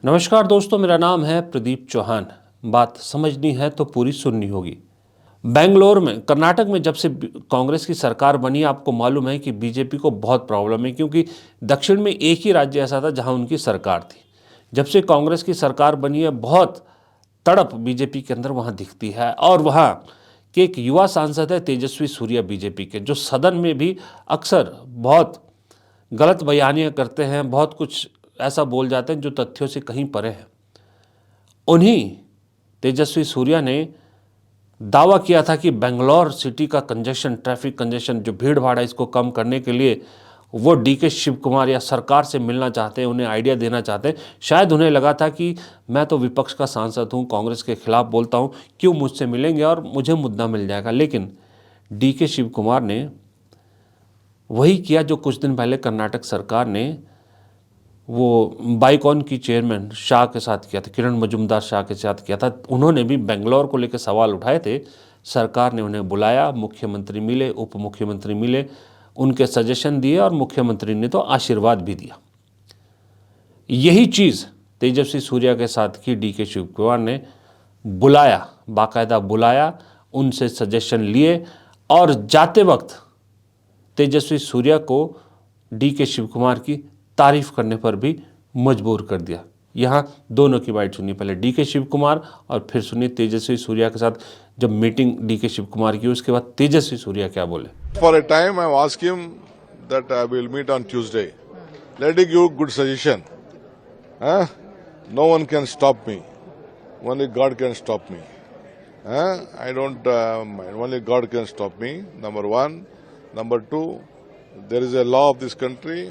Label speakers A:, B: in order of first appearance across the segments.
A: नमस्कार दोस्तों, मेरा नाम है प्रदीप चौहान। बात समझनी है तो पूरी सुननी होगी। बेंगलोर में, कर्नाटक में जब से कांग्रेस की सरकार बनी, आपको मालूम है कि बीजेपी को बहुत प्रॉब्लम है, क्योंकि दक्षिण में एक ही राज्य ऐसा था जहां उनकी सरकार थी। जब से कांग्रेस की सरकार बनी है, बहुत तड़प बीजेपी के अंदर वहां दिखती है। और वहां के एक युवा सांसद है तेजस्वी सूर्या बीजेपी के, जो सदन में भी अक्सर बहुत गलत बयानियां करते हैं, बहुत कुछ ऐसा बोल जाते हैं जो तथ्यों से कहीं परे है। उन्हीं तेजस्वी सूर्या ने दावा किया था कि बेंगलोर सिटी का कंजेशन, ट्रैफिक कंजेशन, जो भीड़ भाड़ है, इसको कम करने के लिए वो डीके शिव कुमार या सरकार से मिलना चाहते हैं, उन्हें आइडिया देना चाहते हैं। शायद उन्हें लगा था कि मैं तो विपक्ष का सांसद हूँ, कांग्रेस के खिलाफ बोलता हूँ, क्यों मुझसे मिलेंगे और मुझे मुद्दा मिल जाएगा। लेकिन डीके शिव कुमार ने वही किया जो कुछ दिन पहले कर्नाटक सरकार ने वो बाइकॉन की चेयरमैन शाह के साथ किया था, किरण मजूमदार शाह के साथ किया था। उन्होंने भी बेंगलोर को लेकर सवाल उठाए थे। सरकार ने उन्हें बुलाया, मुख्यमंत्री मिले, उप मुख्यमंत्री मिले, उनके सजेशन दिए और मुख्यमंत्री ने तो आशीर्वाद भी दिया। यही चीज़ तेजस्वी सूर्या के साथ की डीके शिव कुमार ने। बुलाया, बाकायदा बुलाया, उनसे सजेशन लिए और जाते वक्त तेजस्वी सूर्या को डीके शिव कुमार की तारीफ करने पर भी मजबूर कर दिया। यहाँ दोनों की बाइट सुनिए, पहले डीके शिव कुमार और फिर सुनिए तेजस्वी सूर्या के साथ जब मीटिंग डीके शिव कुमार की, उसके बाद तेजस्वी सूर्या क्या बोले।
B: For a time, I asked him that I will meet on Tuesday. Let me give good suggestion. Huh? No one can stop me. Only God can stop me. I don't mind. Only God can stop me. Number one. Number two, there is a law of this country.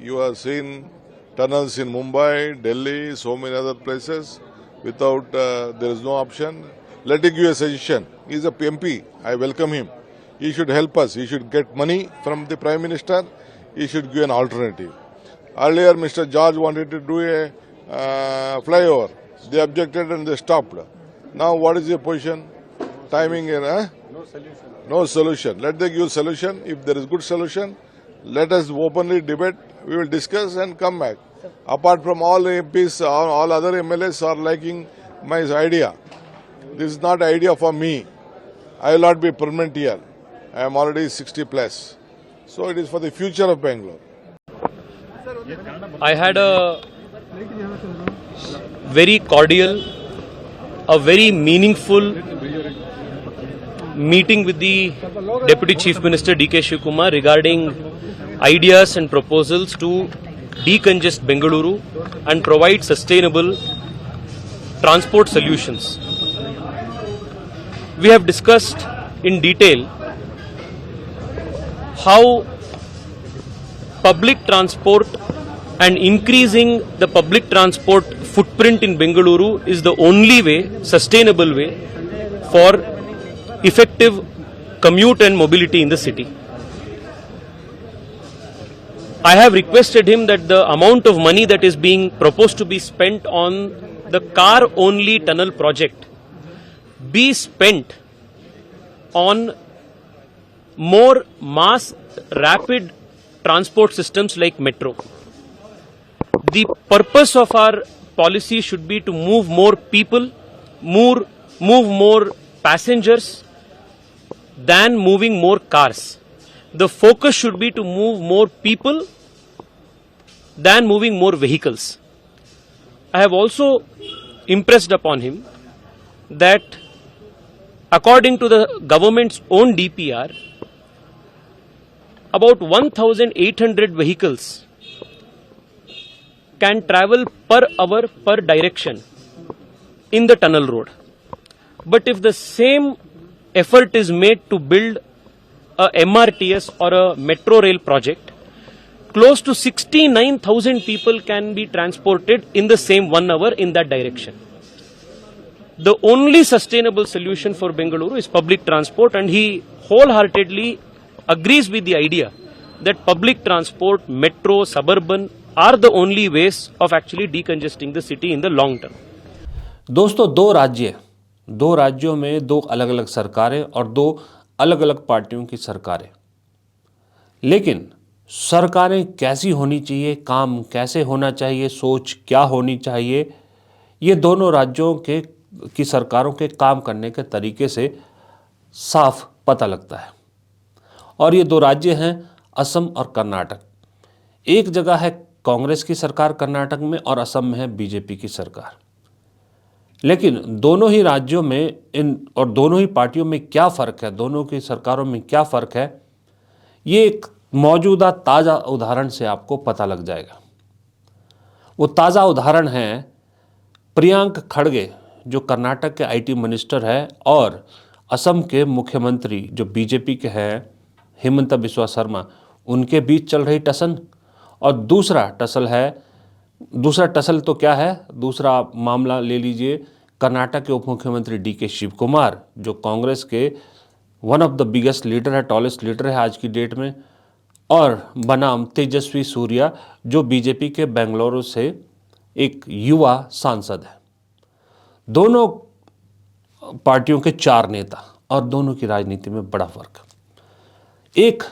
B: You have seen tunnels in Mumbai, Delhi, so many other places. Without, there is no option. Let me give a suggestion. He is a MP. I welcome him. He should help us. He should get money from the Prime Minister. He should give an alternative. Earlier, Mr. George wanted to do a flyover. They objected and they stopped. Now, what is the position? Timing, no solution. No solution. Let them give solution. If there is good solution, let us openly debate. We will discuss and come back. Apart from all MPs, all other MLAs are liking my idea. This is not idea for me. I will not be permanent here. I am already 60 plus. So it is for the future of Bangalore.
C: I had a very cordial, a very meaningful meeting with the Deputy Chief Minister DK Shiv Kumar regarding ideas and proposals to decongest Bengaluru and provide sustainable transport solutions. We have discussed in detail how public transport and increasing the public transport footprint in Bengaluru is the only way, sustainable way for effective commute and mobility in the city. I have requested him that the amount of money that is being proposed to be spent on the car-only tunnel project be spent on more mass rapid transport systems like metro. The purpose of our policy should be to move more people, move more passengers than moving more cars. The focus should be to move more people than moving more vehicles. I have also impressed upon him that according to the government's own DPR, about 1,800 vehicles can travel per hour per direction in the tunnel road. But if the same effort is made to build a MRTS or a metro rail project, close to 69,000 people can be transported in the same 1 hour in that direction. The only sustainable solution for Bengaluru is public transport, and he wholeheartedly agrees with the idea that public transport, metro, suburban are the only ways of actually decongesting the city in the long term.
A: दोस्तों, दो राज्यों में दो अलग अलग सरकारें और दो अलग अलग पार्टियों की सरकारें, लेकिन सरकारें कैसी होनी चाहिए, काम कैसे होना चाहिए, सोच क्या होनी चाहिए, ये दोनों राज्यों की सरकारों के काम करने के तरीके से साफ पता लगता है। और ये दो राज्य हैं असम और कर्नाटक। एक जगह है कांग्रेस की सरकार कर्नाटक में और असम में है बीजेपी की सरकार। लेकिन दोनों ही राज्यों में और दोनों ही पार्टियों में क्या फ़र्क है, दोनों की सरकारों में क्या फ़र्क है, ये एक मौजूदा ताज़ा उदाहरण से आपको पता लग जाएगा। वो ताज़ा उदाहरण है प्रियंक खड़गे, जो कर्नाटक के आईटी मिनिस्टर है, और असम के मुख्यमंत्री जो बीजेपी के हैं हिमंता बिस्वा शर्मा, उनके बीच चल रही टसन। और दूसरा टसल तो क्या है, दूसरा मामला ले लीजिए कर्नाटक के उप मुख्यमंत्री डीके शिव कुमार, जो कांग्रेस के one of the biggest leader है, टॉलेस्ट लीडर है आज की डेट में, और बनाम तेजस्वी सूर्या, जो बीजेपी के बेंगलुरु से एक युवा सांसद है। दोनों पार्टियों के 4 नेता और दोनों की राजनीति में बड़ा फर्क, एक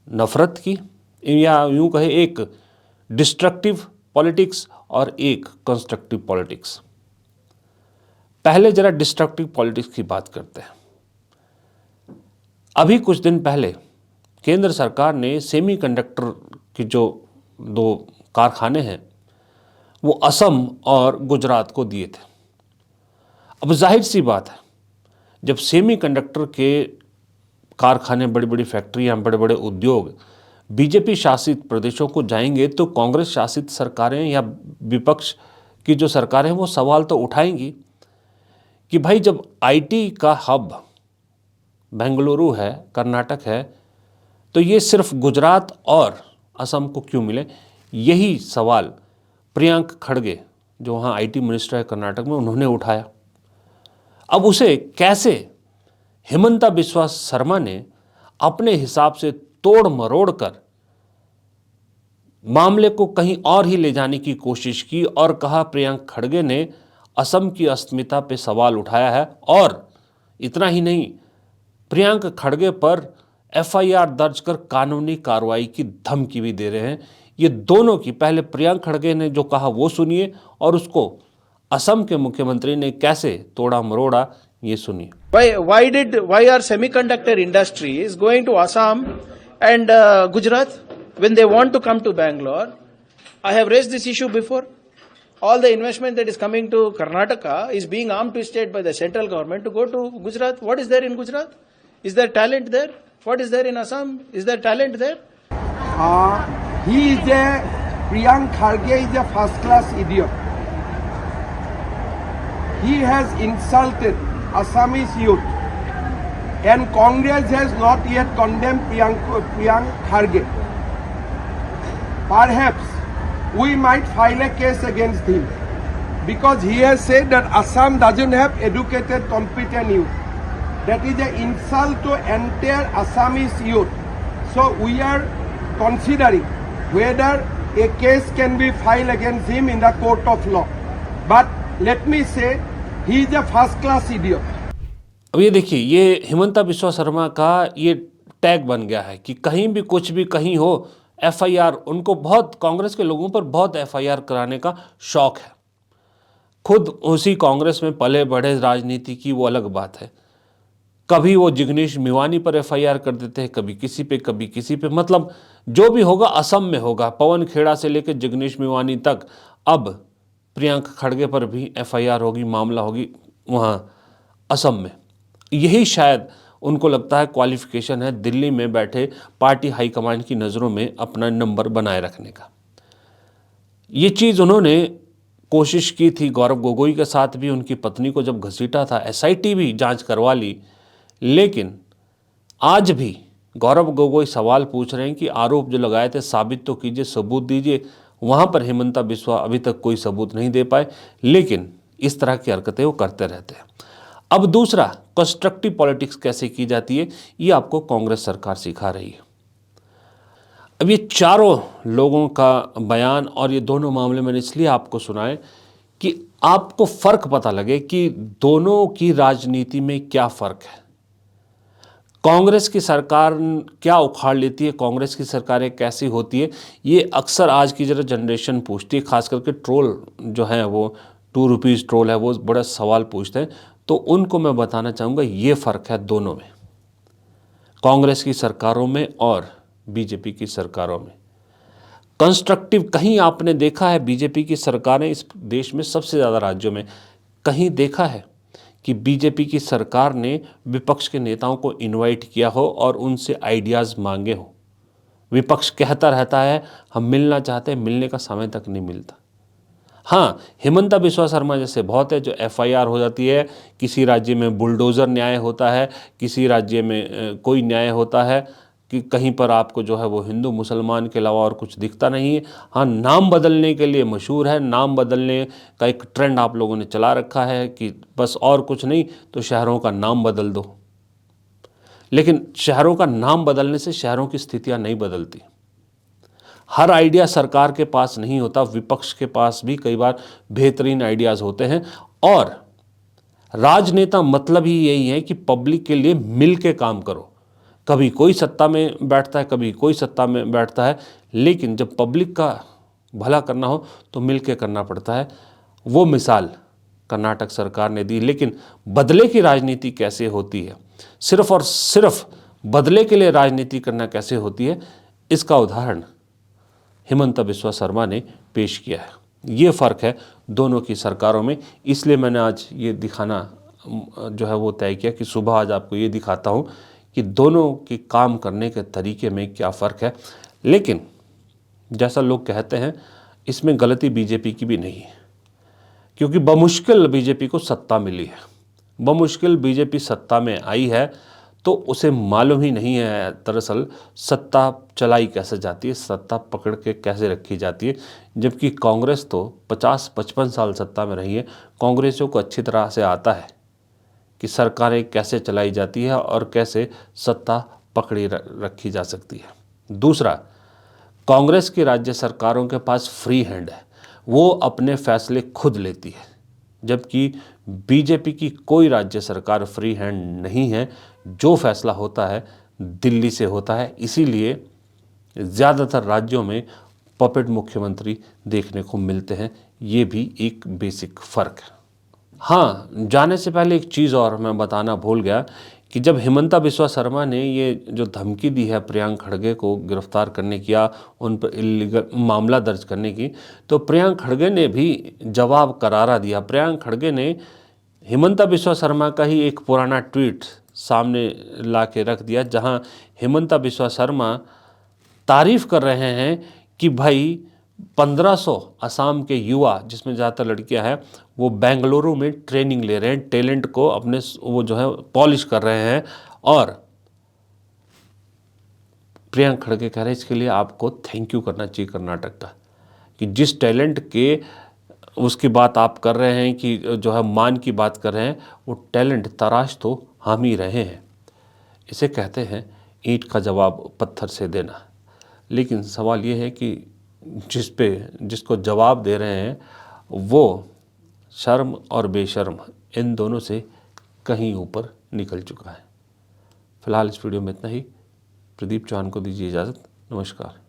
A: नफरत की या यूं कहे एक डिस्ट्रक्टिव पॉलिटिक्स और एक कंस्ट्रक्टिव पॉलिटिक्स। पहले जरा डिस्ट्रक्टिव पॉलिटिक्स की बात करते हैं। अभी कुछ दिन पहले केंद्र सरकार ने सेमीकंडक्टर के जो 2 कारखाने हैं वो असम और गुजरात को दिए थे। अब जाहिर सी बात है, जब सेमीकंडक्टर के कारखाने, बड़ी बड़ी फैक्ट्रियां, बड़े बड़े उद्योग बीजेपी शासित प्रदेशों को जाएंगे तो कांग्रेस शासित सरकारें या विपक्ष की जो सरकारें वो सवाल तो उठाएंगी कि भाई जब आईटी का हब बेंगलुरु है, कर्नाटक है, तो ये सिर्फ गुजरात और असम को क्यों मिले। यही सवाल प्रियंक खड़गे, जो वहाँ आईटी मिनिस्टर है कर्नाटक में, उन्होंने उठाया। अब उसे कैसे हिमंता बिस्वा शर्मा ने अपने हिसाब से तोड़ मरोड़ कर मामले को कहीं और ही ले जाने की कोशिश की और कहा प्रियंक खड़गे ने असम की अस्मिता पे सवाल उठाया है। और इतना ही नहीं, प्रियंक खड़गे पर एफआईआर दर्ज कर कानूनी कार्रवाई की धमकी भी दे रहे हैं। ये दोनों की, पहले प्रियंक खड़गे ने जो कहा वो सुनिए और उसको असम के मुख्यमंत्री ने कैसे तोड़ा मरोड़ा, ये सुनिए।
D: Why are semiconductor industries going to Assam and Gujarat when they want to come to Bangalore? I have raised this issue before. All the investment that is coming to Karnataka is being arm twisted by the central government to go to Gujarat. What is there in Gujarat? Is there talent there? What is there in Assam? Is there talent there?
E: Priyank Kharge is a first class idiot. He has insulted Assamese youth, and Congress has not yet condemned Priyank Kharge. Perhaps we might file a case against him because he has said that Assam doesn't have educated, competent youth. That is an insult to entire Assamese youth. So we are considering whether a case can be filed against him in the court of law. But let me say, he is a first class idiot.
A: अब ये देखिए, ये हिमंता बिस्वा शर्मा का ये tag बन गया है कि कहीं भी कुछ भी कहीं हो, एफआईआर, उनको बहुत, कांग्रेस के लोगों पर बहुत एफआईआर कराने का शौक है। खुद उसी कांग्रेस में पले बढ़े, राजनीति की वो अलग बात है। कभी वो जिग्नेश मेवानी पर एफआईआर कर देते हैं, कभी किसी पे, कभी किसी पे, मतलब जो भी होगा असम में होगा। पवन खेड़ा से लेकर जिग्नेश मेवानी तक, अब प्रियंक खड़गे पर भी एफआईआर होगी, मामला होगी वहाँ असम में। यही शायद उनको लगता है क्वालिफिकेशन है दिल्ली में बैठे पार्टी हाईकमांड की नज़रों में अपना नंबर बनाए रखने का। ये चीज़ उन्होंने कोशिश की थी गौरव गोगोई के साथ भी, उनकी पत्नी को जब घसीटा था, एसआईटी भी जांच करवा ली। लेकिन आज भी गौरव गोगोई सवाल पूछ रहे हैं कि आरोप जो लगाए थे साबित तो कीजिए, सबूत दीजिए। वहाँ पर हिमंता बिस्वा अभी तक कोई सबूत नहीं दे पाए, लेकिन इस तरह की हरकतें वो करते रहते हैं। अब दूसरा, कंस्ट्रक्टिव पॉलिटिक्स कैसे की जाती है, ये आपको कांग्रेस सरकार सिखा रही है। अब ये चारों लोगों का बयान और ये दोनों मामले मैंने इसलिए आपको सुनाए कि आपको फ़र्क पता लगे कि दोनों की राजनीति में क्या फ़र्क है। कांग्रेस की सरकार क्या उखाड़ लेती है, कांग्रेस की सरकारें कैसी होती है, ये अक्सर आज की जरा जनरेशन पूछती है। खास करके ट्रोल जो है वो 2 रुपीज़ ट्रोल है, वो बड़ा सवाल पूछते हैं। तो उनको मैं बताना चाहूँगा ये फ़र्क है दोनों में, कांग्रेस की सरकारों में और बीजेपी की सरकारों में। कंस्ट्रक्टिव कहीं आपने देखा है बीजेपी की सरकारें इस देश में सबसे ज़्यादा राज्यों में कहीं देखा है कि बीजेपी की सरकार ने विपक्ष के नेताओं को इनवाइट किया हो और उनसे आइडियाज़ मांगे हो? विपक्ष कहता रहता है हम मिलना चाहते हैं, मिलने का समय तक नहीं मिलता। हाँ, हिमंता बिस्वा शर्मा जैसे बहुत है जो एफआईआर हो जाती है, किसी राज्य में बुलडोज़र न्याय होता है, किसी राज्य में कोई न्याय होता है कि कहीं पर आपको जो है वो हिंदू मुसलमान के अलावा और कुछ दिखता नहीं है। हाँ, नाम बदलने के लिए मशहूर है, नाम बदलने का एक ट्रेंड आप लोगों ने चला रखा है कि बस और कुछ नहीं तो शहरों का नाम बदल दो। लेकिन शहरों का नाम बदलने से शहरों की स्थितियां नहीं बदलती। हर आइडिया सरकार के पास नहीं होता, विपक्ष के पास भी कई बार बेहतरीन आइडियाज़ होते हैं। और राजनेता मतलब ही यही है कि पब्लिक के लिए मिल के काम करो। कभी कोई सत्ता में बैठता है, कभी कोई सत्ता में बैठता है, लेकिन जब पब्लिक का भला करना हो तो मिल के करना पड़ता है। वो मिसाल कर्नाटक सरकार ने दी। लेकिन बदले की राजनीति कैसे होती है, सिर्फ और सिर्फ बदले के लिए राजनीति करना कैसे होती है, इसका उदाहरण हिमंता बिस्वा शर्मा ने पेश किया है। ये फ़र्क है दोनों की सरकारों में। इसलिए मैंने आज ये दिखाना जो है वो तय किया कि सुबह आज आपको ये दिखाता हूँ कि दोनों के काम करने के तरीके में क्या फ़र्क है। लेकिन जैसा लोग कहते हैं, इसमें गलती बीजेपी की भी नहीं है, क्योंकि बमुश्किल बीजेपी को सत्ता मिली है। बमुश्किल बीजेपी सत्ता में आई है तो उसे मालूम ही नहीं है दरअसल सत्ता चलाई कैसे जाती है, सत्ता पकड़ के कैसे रखी जाती है। जबकि कांग्रेस तो 50-55 साल सत्ता में रही है। कांग्रेसियों को अच्छी तरह से आता है कि सरकारें कैसे चलाई जाती है और कैसे सत्ता पकड़ी रखी जा सकती है। दूसरा, कांग्रेस की राज्य सरकारों के पास फ्री हैंड है, वो अपने फैसले खुद लेती है। जबकि बीजेपी की कोई राज्य सरकार फ्री हैंड नहीं है, जो फैसला होता है दिल्ली से होता है। इसीलिए ज़्यादातर राज्यों में पपेट मुख्यमंत्री देखने को मिलते हैं। ये भी एक बेसिक फ़र्क है। हाँ, जाने से पहले एक चीज़ और मैं बताना भूल गया कि जब हिमंता बिस्वा शर्मा ने ये जो धमकी दी है प्रियंक खड़गे को गिरफ्तार करने की या उन पर इलीगल मामला दर्ज करने की, तो प्रियंक खड़गे ने भी जवाब करारा दिया। प्रियंक खड़गे ने हिमंता बिस्वा शर्मा का ही एक पुराना ट्वीट सामने ला के रख दिया, जहां हिमंता बिस्वा शर्मा तारीफ़ कर रहे हैं कि भाई 1500 असम के युवा, जिसमें ज़्यादातर लड़कियां हैं, वो बेंगलुरु में ट्रेनिंग ले रहे हैं, टैलेंट को अपने वो जो है पॉलिश कर रहे हैं। और प्रियंक खड़गे कह रहे हैं इसके लिए आपको थैंक यू करना चाहिए कर्नाटक का, कि जिस टैलेंट के उसकी बात आप कर रहे हैं, कि जो है मान की बात कर रहे हैं, वो टैलेंट तराश तो हम ही रहे हैं। इसे कहते हैं ईंट का जवाब पत्थर से देना। लेकिन सवाल ये है कि जिसको जवाब दे रहे हैं वो शर्म और बेशर्म इन दोनों से कहीं ऊपर निकल चुका है। फिलहाल इस वीडियो में इतना ही। प्रदीप चौहान को दीजिए इजाज़त। नमस्कार।